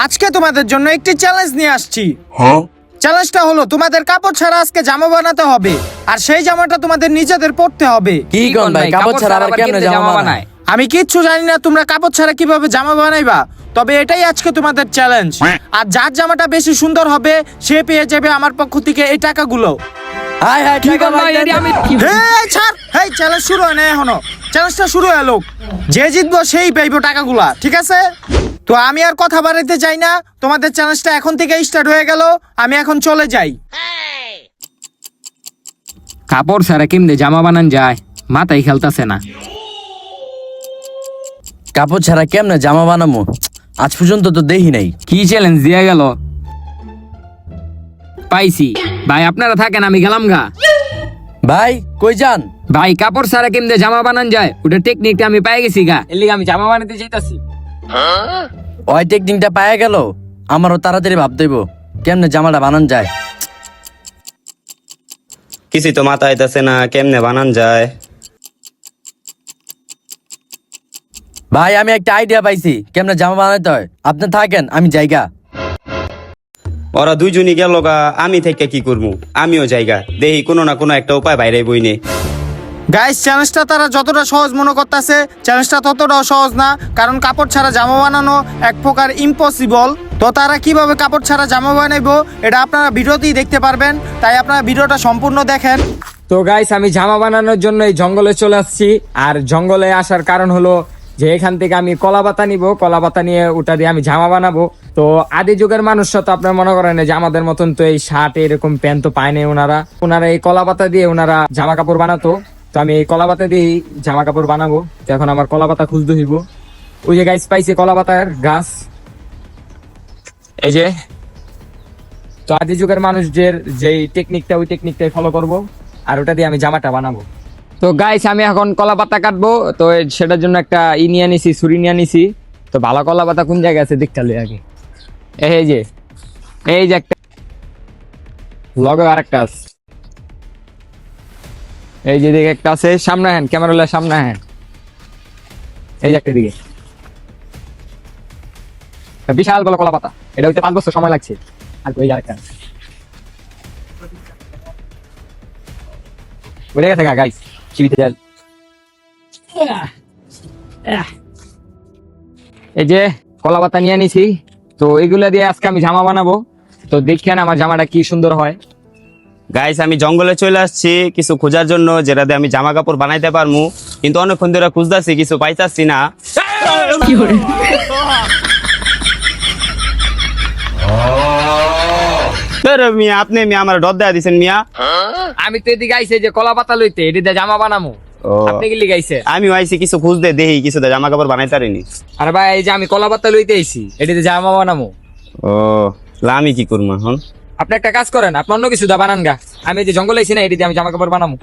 আজকে তোমাদের জন্য একটি চ্যালেঞ্জ নিয়ে আসছি। চ্যালেঞ্জটা হলো তোমাদের কাপড় ছাড়া আজকে জামা বানাতে হবে, আর সেই জামাটা তোমাদের নিজেদের পরতে হবে। কি কোন ভাই কাপড় ছাড়া আবার কেমনে জামা বানায়? আমি কিচ্ছু জানি না তোমরা কাপড় ছাড়া কিভাবে জামা বানাইবা, তবে এটাই আজকে তোমাদের চ্যালেঞ্জ। আর যার জামাটা বেশি সুন্দর হবে সে পেয়ে যাবে আমার পক্ষ থেকে এই টাকাগুলো। হাই হাই কি কোন ভাই এডি আমি এই ছাড়, এই চ্যালেঞ্জ শুরু হয় না এখনো, চ্যালেঞ্জটা শুরু হলো। যে জিতবো সেই পাইবো টাকাগুলা, ঠিক আছে? তো আমি আর কথা বাড়াইতে চাই না, তোমাদের চ্যালেঞ্জটা এখন থেকে স্টার্ট হয়ে গেল। আমি এখন চলে যাই। কাপড় ছাড়া কেমনে জামা বানান যায় মাথায় খেলতাছে না। কাপড় ছাড়া কেমনে জামা বানামু? আজ পর্যন্ত তো দেখি নাই। কি চ্যালেঞ্জ দিয়া গেল? পাইছি ভাই, আপনারা থাকেন আমি গেলাম গা। ভাই কই যান? ভাই কাপড় ছাড়া কেমনে জামা বানান যায় ওটা টেকনিকটা আমি পাই গেছি গা, এর লিগে আমি জামা বানাতে চাইতাছি। ওই টেকনিকটা পায়া গেল, আমারও তাড়াতাড়ি ভাবতে হইব কেমনে জামাটা বানান যায়। কিছুই তো মাথা আইতাছে না, কেমনে বানান যায়। ভাই আমি একটা আইডিয়া পাইছি কেমনে জামা বানাইতে হয়, আপনি থাকেন আমি যাইগা। ওরা দুইজনই গেল গা, আমি থেকে কি করবো? আমিও জায়গা দেখি কোনো না কোনো একটা উপায় বাইরে বইনে। গাইস, চ্যালেঞ্জটা তারা যতটা সহজ মনে করতেছে চ্যালেঞ্জটা ততটাও সহজ না, কারণ কাপড় ছাড়া জামা বানানো এক প্রকার ইম্পসিবল। তো তারা কিভাবে কাপড় ছাড়া জামা বানাইবো এটা আপনারা ভিডিওতেই দেখতে পারবেন, তাই আপনারা ভিডিওটা সম্পূর্ণ দেখেন। তো গাইস, আমি জামা বানানোর জন্য এই জঙ্গলে চলে আসছি। আর জঙ্গলে আসার কারণ হলো যে এখান থেকে আমি কলা পাতা নিব, কলা পাতা নিয়ে ওটা দিয়ে আমি জামা বানাবো। তো আদি যুগের মানুষরা তো আপনারা মনে করেন যে আমাদের মতন তো এই শার্ট এরকম প্যান্ট তো পায় নাই, ওনারা এই কলা পাতা দিয়ে ওনারা জামা কাপড় বানাতো। তো আমি এই কলা পাতা দিয়ে জামা কাপড় বানাবো। তো এখন আমার কলা পাতা খুঁজতে হইব। ওই যে গাইস পাইছি কলা পাতার গাছ, এই যে। তো আদি যুগের মানুষদের যেই টেকনিকটা ওই টেকনিকটাই ফলো করব, আর ওটা দিয়ে আমি জামাটা বানাবো। তো গাইস, আমি এখন কলা পাতা কাটবো। তো সেটার জন্য একটা নিয়ে নিছি, ছুরি নিয়ে নিছি। তো ভালো কলা পাতা কোন জায়গায় আছে দেখতে লই আগে। এই যে একটা লগে আরেকটা আছে, এই যে দিকে একটা আছে। সামনে হ্যাঁ, ক্যামেরা সামনে হ্যাঁ, এই যে একটা দিকে বিশাল বড় কলা পাতা। এটা হইতে 5 বছর সময় লাগছে। আর ওই আরেকটা ওইটা গেছে গাইস, চিবিতে যান। এই যে কলা পাতা নিয়ে নিছি। তো এগুলা দিয়ে আজকে আমি জামা বানাবো। তো দেখেন আমার জামাটা কি সুন্দর হয়। গাইস, আমি জঙ্গলে চলে আসছি কিছু খোঁজার জন্য, যেটা দিয়ে আমি জামা কাপড় বানাইতে পারমু। কিন্তু অনেকক্ষণ ধরে খুঁজতেছি, কিছু পাইতাছি না। মিয়া, আপনি মিয়া আমার ডর দেয়া দিছেন মিয়া। আমি তো এদিকে আইছি যে কলা পাতা লইতে, এটি দিয়ে জামা বানাবো। আপনি কি লিগাইছে? আমি আইছি কিছু খুঁজতে, দেখি কিছু জামা কাপড় বানাইতে পারিনি। আরে ভাই, এই যে আমি কলা পাতা লইতে আইছি, এটিতে জামা বানাবো। ও, আমি কি করবো এখন? আপনি একটা কাজ করেন, আপনি অন্য কিছু দা বানান গা। আমি এই যে জঙ্গলে আইছি না, এটি দিয়ে আমি জামা কাপড় বানাবো।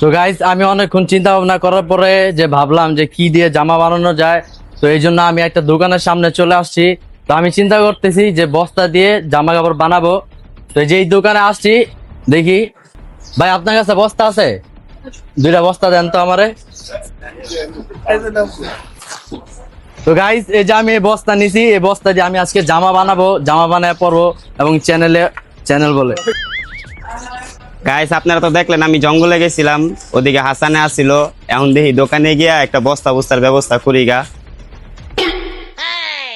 তো গাইস, আমি অনেকক্ষণ চিন্তা ভাবনা করার পরে যে ভাবলাম যে কি দিয়ে জামা বানানো যায়। তো এই জন্য আমি একটা দোকানের সামনে চলে আসছি। তো আমি চিন্তা করতেছি যে বস্তা দিয়ে জামা কাপড় বানাবো। তো যেই দোকানে আসছি দেখি, ভাই আপনার কাছে বস্তা আছে? 2টা বস্তা দেন তো আমারে। তো গাইস, এই যে আমি এই বস্তা নিছি, এই বস্তা দিয়ে আমি আজকে জামা বানাবো, জামা বানায় পরবো এবং চ্যানেল বলে। গাইস, আপনারা তো দেখলেন আমি জঙ্গলে গেছিলাম, ওদিকে হাসানে আসছিল। এখন দেখি দোকানে গিয়া একটা বস্তার ব্যবস্থা করি গা।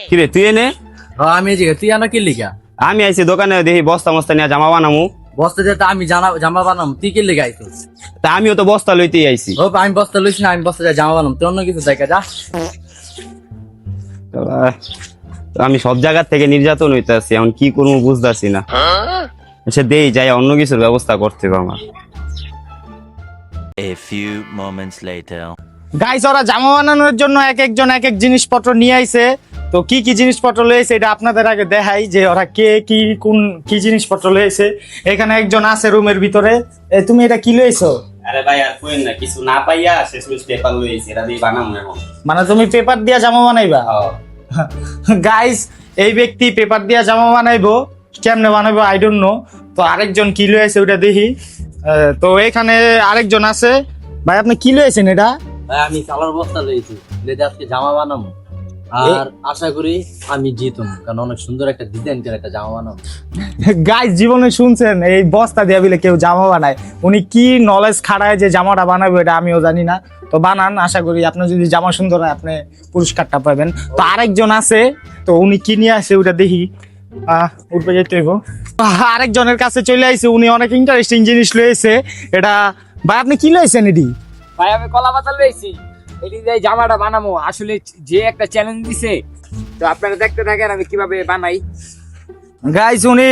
কিরে তুই এনে? আমি তুই আনো কি লিখা? আমি আইছি দোকানে, দেখি বস্তা নিয়ে জামা বানামু। বস্তা দিয়ে তো আমি জামা বানাবো, তুই কি লিখা আইছিস? তা আমিও তো বস্তা লইতেই আইছি। ও আমি বস্তা লইছি না, আমি বস্তা দিয়ে জামা বানাবো, তুই অন্য কিছু দেখা যা। আমি সব জায়গা থেকে নির্যাতন হইতেছি, এখন কি করবো বুঝতেছি না। আচ্ছা দেই যাই, অন্য কিছুর ব্যবস্থা করতে হবে আমার। A few moments later. Guys, ওরা জামা বানানোর জন্য এক একজন এক এক জিনিসপত্র নিয়ে আইছে। তো কি কি জিনিসপত্র লয়েছে এটা আপনাদের আগে দেখাই যে ওরা কে কি জিনিসপত্র লয়েছে। এখানে একজন আছে রুমের ভিতরে। তুমি এটা কি লয়েছো? আরে ভাই আর কইেন না, কিছু না পাইয়া শেষমেশ পেপার লইছি, এটা দিয়ে বানামু এখন। মানে তুমি পেপার দিয়া জামা বানাইবা? গাইস, এই ব্যক্তি পেপার দিয়া জামা বানাইবো। কেমনে বানাইবো আই ডোন্ট নো। তো আরেকজন কি লয়েছে ওটা দেখি। তো এখানে আরেকজন আছে। ভাই আপনি কি লয়েছেন এটা? ভাই আমি কালার বস্তা লইছি, আজকে জামা বানাবো। আর আশা করি আমি জিতুম, কারণ অনেক সুন্দর একটা ডিজাইন করে একটা জামা বানাবো। গাইস জীবনে শুনছেন এই বস্তা দিয়ে বিলে কেউ জামা বানায়? উনি কি নলেজ খাড়ায় যে জামাটা বানাবে এটা আমিও জানি না। তো বানান, আশা করি আপনার যদি জামা সুন্দর হয় আপনি পুরস্কারটা পাবেন। তো আরেকজন আছে, তো উনি কি নিয়ে আসে ওটা দেখি। উঠবে যেতে হইব। আরেকজনের কাছে চলে আইছে, উনি অনেক ইন্টারেস্টিং জিনিস লয়েছে। এটা ভাই আপনি কি লয়েছেন এটি? ভাই আমি কলা পাতা লইছি, এটি দিয়ে জামাটা বানাবো। আসলে যে একটা চ্যালেঞ্জ দিছে, তো আপনারা দেখতে থাকেন আমি কিভাবে বানাই। গাইস উনি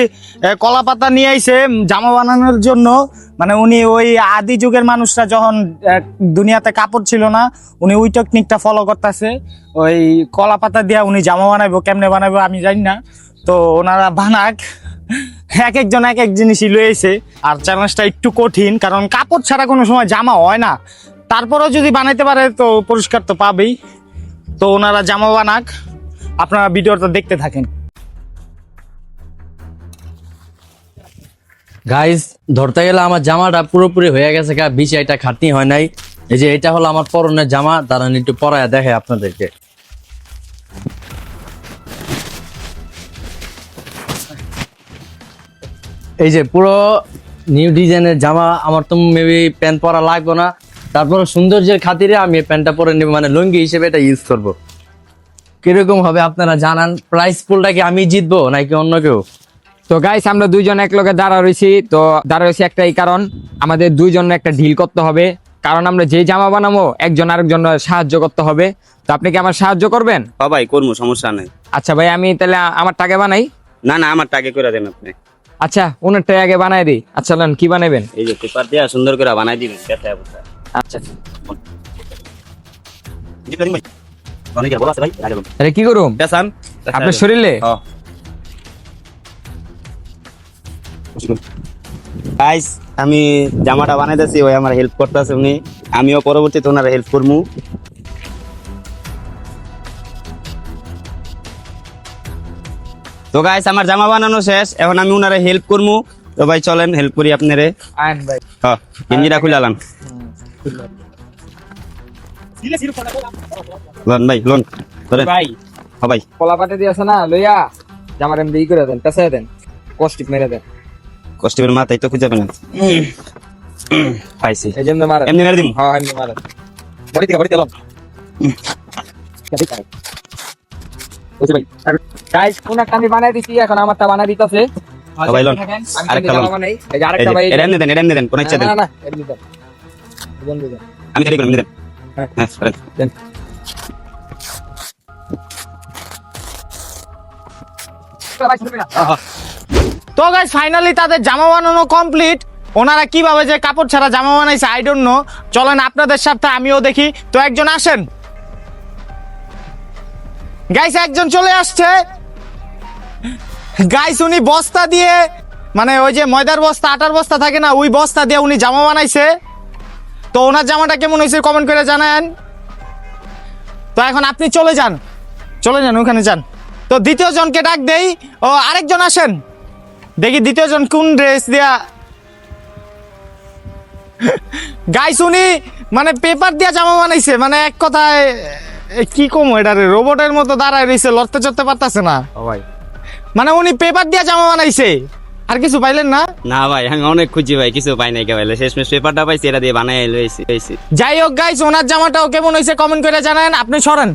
কলা পাতা নিয়ে আইছে জামা বানানোর জন্য। মানে উনি ওই আদি যুগের মানুষরা যখন দুনিয়াতে কাপড় ছিল না, উনি ওই টেকনিকটা ফলো করতেছে। ওই কলা পাতা দিয়ে উনি জামা বানাইবো, কেমনে বানাইবো আমি জানি না। তো ওনারা বানাক, এক একজন এক এক জিনিসই লয়েছে। আর চ্যালেঞ্জটা একটু কঠিন, কারণ কাপড় ছাড়া কোনো সময় জামা হয় না। তারপরেও যদি বানাইতে পারে তো পুরস্কার তো পাবেই। তো ওনারা জামা বানাক, আপনারা ভিডিওটা দেখতে থাকেন। গাইস ধরতে গেলে আমার জামাটা পুরোপুরি হয়ে গেছে, বেশি এটা খাটনি হয় নাই। এই যে এটা হলো আমার পরনের জামা, দাঁড়ান একটু পরায়া দেখে আপনাদেরকে। এই যে পুরো নিউ ডিজাইনের জামা, আমার তো মেবি প্যান্ট পরা লাগবে না। তারপরে সৌন্দর্যের খাতিরে আমি এই প্যান্টটা পরে নেব, মানে লুঙ্গি হিসেবে এটা ইউজ করব। কিরকম হবে আপনারা জানান? প্রাইস পুলটা কি আমি জিতবো নাকি অন্য কেউ? তো গাইস আমরা দুইজন এক লগে দাঁড়া রয়েছি। তো দাঁড়া রয়েছি একটাই কারণ, আমাদের দুইজনের একটা ঢিল করতে হবে। কারণ আমরা যে জামা বানাবো একজন আরেকজন সাহায্য করতে হবে। তো আপনি কি আমার সাহায্য করবেন? ভাই করবো, সমস্যা নেই। আচ্ছা ভাই, আমি তাহলে আমার টাকা বানাই। না না, আমার টাকে করে দেন আপনি। আচ্ছা ওনারটাই আগে বানাই দিই। আচ্ছা লন, কি বানাবেন? এই যে পেপার দিয়ে সুন্দর করে বানাই দিবেন। আচ্ছা আরে কি করুম আপনার শরীরে? গাইস আমি জামাটা বানাইতেছি, ওই আমার হেল্প করতেছে উনি, আমিও পরবর্তীতে ওনার হেল্প করবো। তো গাইস আমার জামা বানানো শেষ, এখন আমি ওনারে হেল্প করবো। তো ভাই চলেন হেল্প করি আপনারে। আইন ভাই। হ্যাঁ গেঞ্জিটা খুলালাম। লোন ভাই লোন ধরেন। ভাই হ্যাঁ ভাই কলা পাতা দিয়ে আছে না, লইয়া জামার এমনি ই করে দেন, পেঁচাই দেন, কষ্টিপ মেরে দেন। কষ্টের মাথায় তো খুঁজে পেলেন। পাইছি, এই জন্য মারেন। এমনি মেরে দিন। হ্যাঁ এমনি মারেন। বড়িতে লন। গাইস কোনটা আমি বানাই দিছি, এখন আমারটা বানাই দিতেছে। ভাই লন আরেকটা লন। বানাই। এই যে আরেকটা ভাই। এটা এমনি দেন, এটা এমনি দেন, কোন ইচ্ছা দেন। না না এমনি দেন। বন্ধু দেন। আমি রেডি করি, এমনি দেন। হ্যাঁ। হ্যাঁ করেন। দেন। তো গাইস ফাইনালি তাদের জামা বানানো কমপ্লিট। ওনারা কিভাবে যে কাপড় ছাড়া জামা বানাইছে আই ডোন্ট নো। চলেন আপনাদের সাথে আমিও দেখি। তো একজন আসেন। গাইস একজন চলে আসছে। গাইস উনি বস্তা দিয়ে, মানে ওই যে ময়দার বস্তা আটার বস্তা থাকে না, ওই বস্তা দিয়ে উনি জামা বানাইছে। তো ওনার জামাটা কেমন হয়েছে কমেন্ট করে জানান। তো এখন আপনি চলে যান ওখানে যান। তো দ্বিতীয় জনকে ডাক দেই। ও আরেকজন আসেন, দেখি দ্বিতীয় জন কোন ড্রেস দিয়া। গাইস উনি মানে পেপার দিয়া জামা বানাইছে, মানে এক কথায় কি কম, এটা রোবটের মতো দাঁড়ায় রয়েছে, লড়তে চড়তে পারতেছে না। ভাই মানে উনি পেপার দিয়া জামা বানাইছে। আর কিছু পাইলেন না? না ভাই আমি অনেক খুঁজি ভাই, কিছু পাই নাই কেবল শেষমেশ পেপারটা পাইছি, এটা দিয়ে বানাই লইছি। যাই হোক গাইস ওনার জামাটাও কেমন হয়েছে কমেন্ট করে জানান। আপনি সরেন।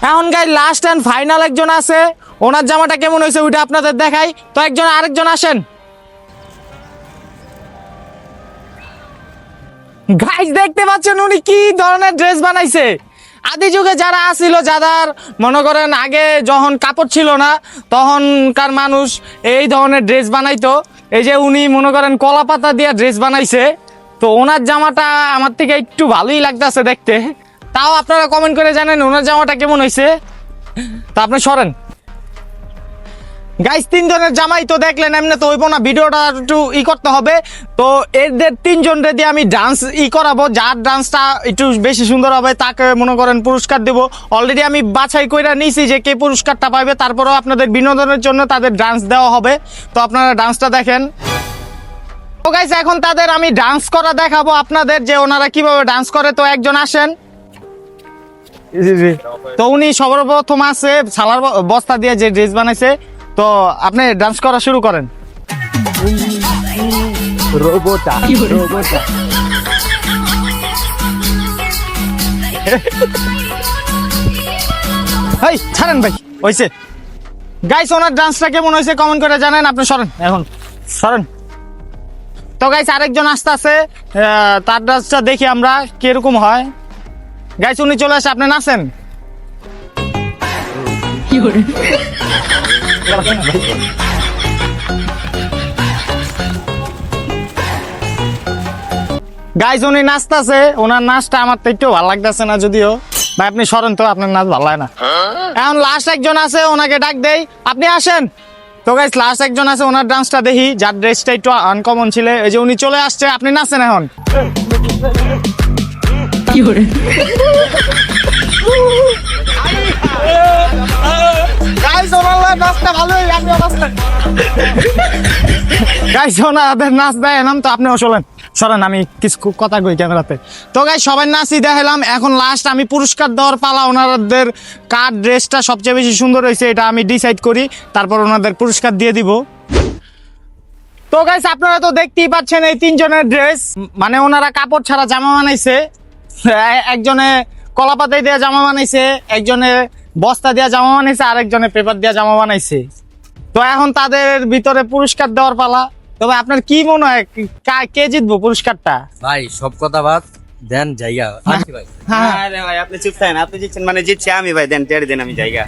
এখন গাই লাস্ট এন্ড ফাইনাল একজন আছে, ওনার জামাটা কেমন হয়েছে ওইটা আপনাদের দেখাই। তো আরেকজন আসেন। গাইস দেখতে পাচ্ছেন উনি কি ধরনের ড্রেস বানাইছে। আদি যুগে যারা আসিল, যাদের মনে করেন আগে যখন কাপড় ছিল না তখনকার মানুষ এই ধরনের ড্রেস বানাইতো। এই যে উনি মনে করেন কলা পাতা দিয়ে ড্রেস বানাইছে। তো ওনার জামাটা আমার থেকে একটু ভালোই লাগতেছে দেখতে। তাও আপনারা কমেন্ট করে জানেন ওনার জামাটা কেমন হয়েছে। তা আপনি সরেন। গাইস তিনজনের জামাই তো দেখলেন, এমনি তো হইব না, ভিডিওটা একটু করতে হবে। তো এদের তিনজন দিয়ে আমি ডান্স করাবো। যার ডান্সটা একটু বেশি সুন্দর হবে তাকে মনে করেন পুরস্কার দেবো। অলরেডি আমি বাছাই করে নিয়েছি যে কে পুরস্কারটা পাবে। তারপরেও আপনাদের বিনোদনের জন্য তাদের ডান্স দেওয়া হবে। তো আপনারা ডান্সটা দেখেন। তো গাইস এখন তাদের আমি ডান্স করা দেখাবো আপনাদের, যে ওনারা কিভাবে ডান্স করে। তো একজন আসেন। জি জি। তো উনি সর্বপ্রথম আছে সালার বস্তা দিয়ে যে ড্রেস বানাইছে, তো আপনি ডান্স করা শুরু করেন। রোবটা রোবটা এই ছাড়েন ভাই, হইছে। গাইস ওনার ডান্সটা কেমন হয়েছে কমেন্ট করে জানেন। আপনি সরেন, এখন সরেন। তো গাইস আরেকজন আসতে আছে, তার ডান্সটা দেখি আমরা কিরকম হয়। গাইস উনি চলে আসে, আপনি নাচেন। গাইস উনি নাচতেছে, ওনার নাচটা আমার তো একটু ভালো লাগতেছে না যদিও। ভাই আপনি সরেন তো, আপনার নাচ ভালো লাগে না। এখন লাস্ট একজন আছে, ওনাকে ডাক দেই, আপনি আসেন। তো গাইস লাস্ট একজন আছে, ওনার ডান্সটা দেখি, যার ড্রেসটা একটু আনকমন ছিল। এই যে উনি চলে আসছে, আপনি নাচেন এখন। গাইস ওনার নাচটা ভালোই, আপনিও নাচেন। গাইস ওনাদের নাচ দেয় নাম, তো আপনিও চলেন, সরেন, আমি কিছু কথা কই ক্যামেরাতে। তো গাইস সবাই নাচই দেখালাম, এখন লাস্ট আমি পুরস্কার দেওয়ার পালা। ওনাদের কার ড্রেসটা সবচেয়ে বেশি সুন্দর হয়েছে এটা আমি ডিসাইড করি, তারপর ওনাদের পুরস্কার দিয়ে দিব। তো গাইস আপনারা তো দেখতেই পাচ্ছেন এই তিনজনের ড্রেস, মানে ওনারা কাপড় ছাড়া জামা বানাইছে। একজনে কলাপাতায় দেওয়া জামা বানাইছে, একজনে বস্তা দেওয়া জামা বানাইছে, আর একজনে পেপার দেওয়া জামা বানাইছে। তো এখন তাদের ভিতরে পুরস্কার দেওয়ার পালা। তবে আপনার কি মনে হয় কে জিতবো পুরস্কারটা? ভাই সব কথা বাদ দেন জায়গা আসি ভাই। হ্যাঁ আরে ভাই আপনি চুপ থাকেন, আপনি জিতছেন মানে জিতছি আমি ভাই, দেন টের দেন আমি জায়গা।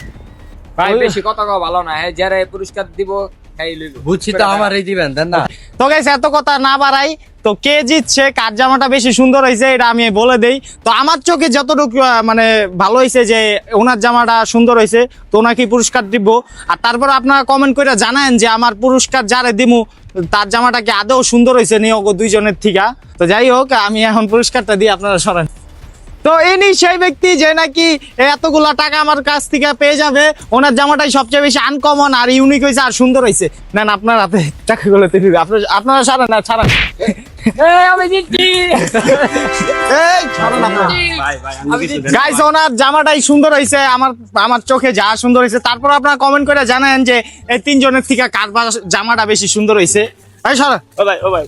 ভাই বেশি কথা কও ভালো না, হ্যাঁ যারা পুরস্কার দিব খাই লইব। বুঝছি তো আমারই দিবেন দেন না। তো গাইস এত কথা না বাড়াই, তো কে জিতছে, কার জামাটা বেশি সুন্দর হয়েছে এটা আমি বলে দেই। তো আমার চোখে যতটুকু মানে ভালো হয়েছে যে ওনার জামাটা সুন্দর হয়েছে, তো ওনাকে পুরস্কার দিব। আর তারপর আপনারা কমেন্ট করে জানান যে আমার পুরস্কার যারে দিমু তার জামাটা কি আদৌ সুন্দর হয়েছে নিয়োগ দুইজনের থিকা। তো যাই হোক আমি এখন পুরস্কারটা দিই, আপনারা সরেন। তো ইনি সেই ব্যক্তি যে নাকি এতগুলা টাকা আমার কাছ থেকে পেয়ে যাবে। ওনার জামাটাই সবচেয়ে বেশি আনকমন আর ইউনিক হয়েছে আর সুন্দর হয়েছে। নেন আপনার হাতে টাকাগুলো দিবি, আপনারা ছাড়েন না, ছাড়েন। আমি জিতছি। এই ছাড়েন আপনারা। ভাই ভাই আমি কিছু দেন। গাইস ওনার জামাটাই সুন্দর হয়েছে, আমার চোখে যা সুন্দর হয়েছে। তারপর আপনারা কমেন্ট করে জানান যে এই তিনজনের থেকে কার জামাটা বেশি সুন্দর হয়েছে। এই সরেন। ও ভাই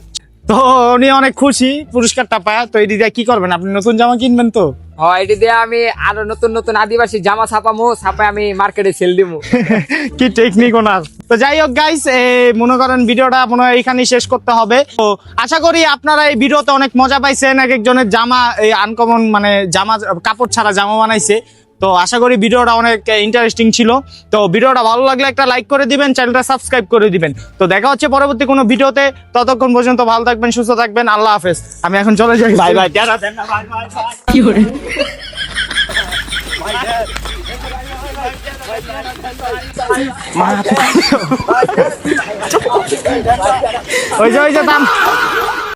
তো উনি অনেক খুশি পুরস্কারটা পায়। তো এই দিদি কি করবেন, আপনি নতুন জামা কিনবেন তো? হ্যাঁ এটি দিয়ে আমি আরো নতুন নতুন আদিবাসী জামা ছাপামু, ছাপাই আমি মার্কেটে সেল দিমু। কি টেকনিক ওনার। তো যাই হোক গাইস, মনে করেন ভিডিওটা মনে হয় এখানেই শেষ করতে হবে। তো আশা করি আপনারা এই ভিডিওতে অনেক মজা পাইছেন। এক একজনের জামা এই আনকমন মানে জামা কাপড় ছাড়া জামা বানাইছে। তো আশা করি ভিডিওটা অনেক ইন্টারেস্টিং ছিল। তো ভিডিওটা ভালো লাগলে একটা লাইক করে দিবেন, চ্যানেলটা সাবস্ক্রাইব করে দিবেন। তো দেখা হচ্ছে পরবর্তী কোনো ভিডিওতে, ততক্ষণ পর্যন্ত ভালো থাকবেন, সুস্থ থাকবেন, আল্লাহ হাফেজ। আমি এখন চলে যাই। ভাই ভাই দেন না ভাই ভাই ওই যে থাম।